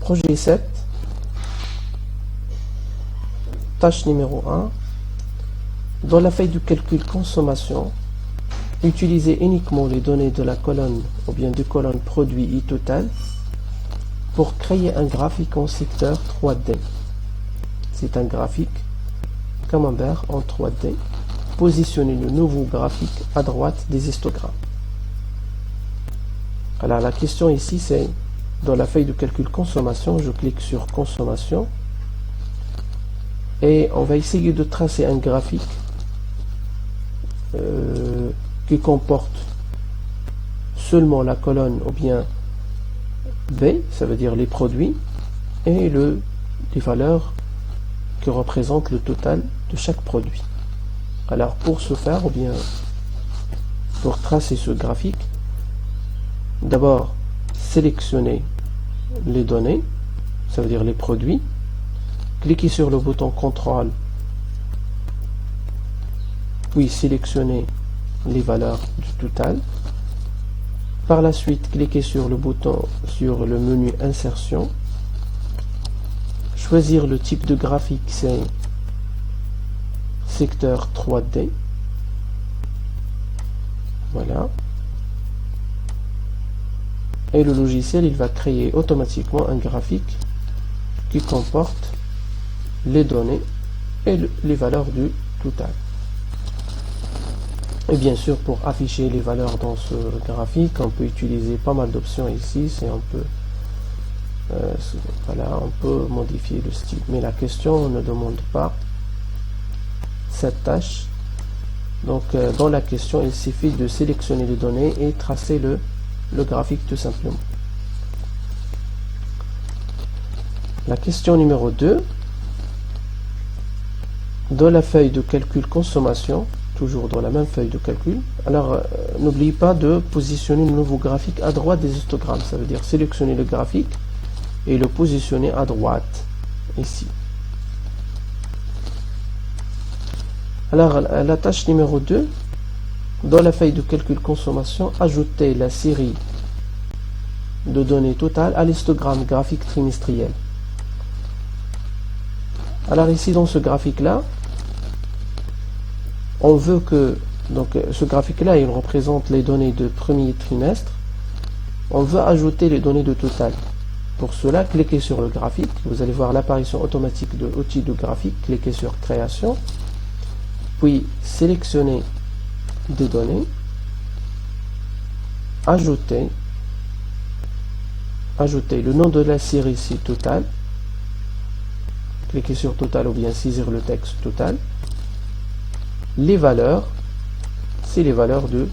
projet 7, tâche numéro 1. Dans la feuille de calcul consommation, utilisez uniquement les données de la colonne ou bien de colonne produit et total pour créer un graphique en secteur 3D. C'est un graphique camembert en 3D. Positionnez le nouveau graphique à droite des histogrammes. Alors la question ici c'est, dans la feuille de calcul consommation, je clique sur consommation et on va essayer de tracer un graphique qui comporte seulement la colonne ou bien B, ça veut dire les produits, et les valeurs qui représentent le total de chaque produit. Alors pour ce faire, ou bien pour tracer ce graphique, d'abord sélectionnez les données, ça veut dire les produits, cliquez sur le bouton contrôle, puis sélectionnez les valeurs du total. Par la suite, cliquez sur le bouton sur le menu insertion, choisir le type de graphique, c'est secteur 3D. Voilà. Et le logiciel, il va créer automatiquement un graphique qui comporte les données et les valeurs du total. Et bien sûr, pour afficher les valeurs dans ce graphique, on peut utiliser pas mal d'options ici. C'est un peu voilà, on peut modifier le style, mais la question ne demande pas cette tâche. Donc dans la question, il suffit de sélectionner les données et tracer le graphique tout simplement. La question numéro 2, dans la feuille de calcul consommation, toujours dans la même feuille de calcul, alors n'oubliez pas de positionner le nouveau graphique à droite des histogrammes, ça veut dire sélectionner le graphique et le positionner à droite ici. Alors la tâche numéro 2, dans la feuille de calcul consommation, ajoutez la série de données totales à l'histogramme graphique trimestriel. Alors ici dans ce graphique là, on veut que, donc ce graphique là il représente les données de premier trimestre, on veut ajouter les données de total. Pour cela, cliquez sur le graphique, vous allez voir l'apparition automatique de l'outil de graphique, cliquez sur création, puis sélectionnez des données, ajoutez le nom de la série ici, total, cliquez sur total ou bien saisir le texte total, les valeurs, c'est les valeurs de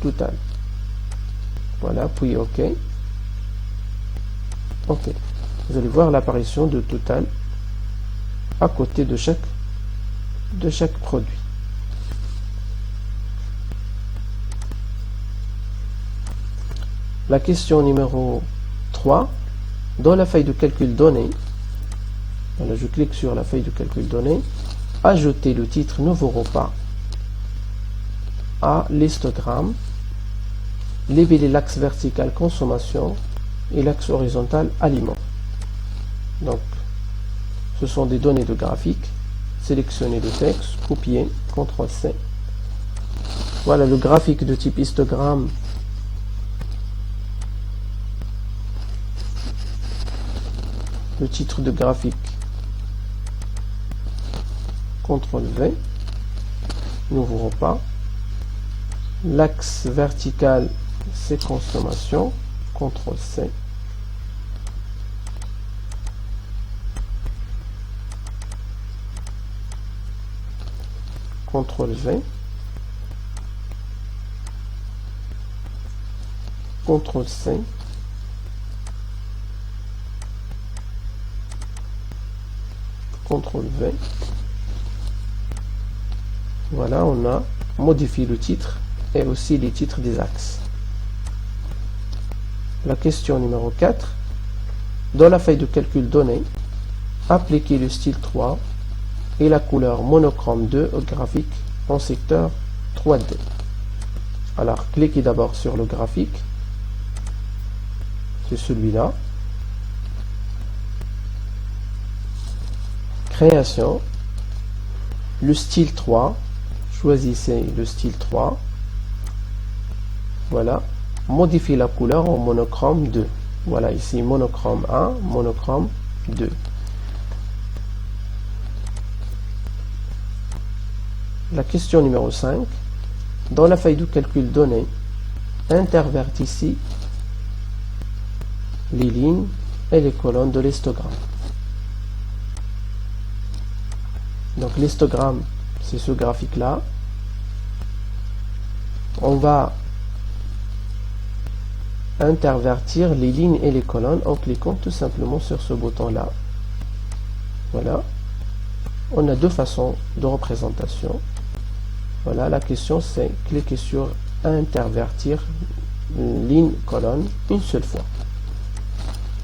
total. Voilà, puis OK. OK. Vous allez voir l'apparition de total à côté de chaque produit. La question numéro 3, dans la feuille de calcul données, voilà, je clique sur la feuille de calcul données, ajoutez le titre nouveau repas à l'histogramme, labellez l'axe vertical consommation et l'axe horizontal aliment. Donc ce sont des données de graphique, sélectionnez le texte, copier, CTRL-C. Voilà le graphique de type histogramme. Le titre de graphique, CTRL-V, nouveau repas. L'axe vertical, c'est consommation, CTRL-C. CTRL-V. CTRL-C. CTRL-V. Voilà, on a modifié le titre et aussi les titres des axes. La question numéro 4. Dans la feuille de calcul donnée, appliquez le style 3 et la couleur monochrome 2 au graphique en secteur 3D. Alors, cliquez d'abord sur le graphique. C'est celui-là. création, le style 3, choisissez le style 3, voilà, modifiez la couleur en monochrome 2, voilà ici monochrome 1, monochrome 2. La question numéro 5, dans la feuille de calcul donnée, intervertissez les lignes et les colonnes de l'histogramme. Donc l'histogramme, c'est ce graphique-là. On va intervertir les lignes et les colonnes en cliquant tout simplement sur ce bouton-là. Voilà. On a deux façons de représentation. Voilà, la question c'est cliquer sur intervertir ligne, colonne une seule fois.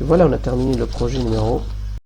Et voilà, on a terminé le projet numéro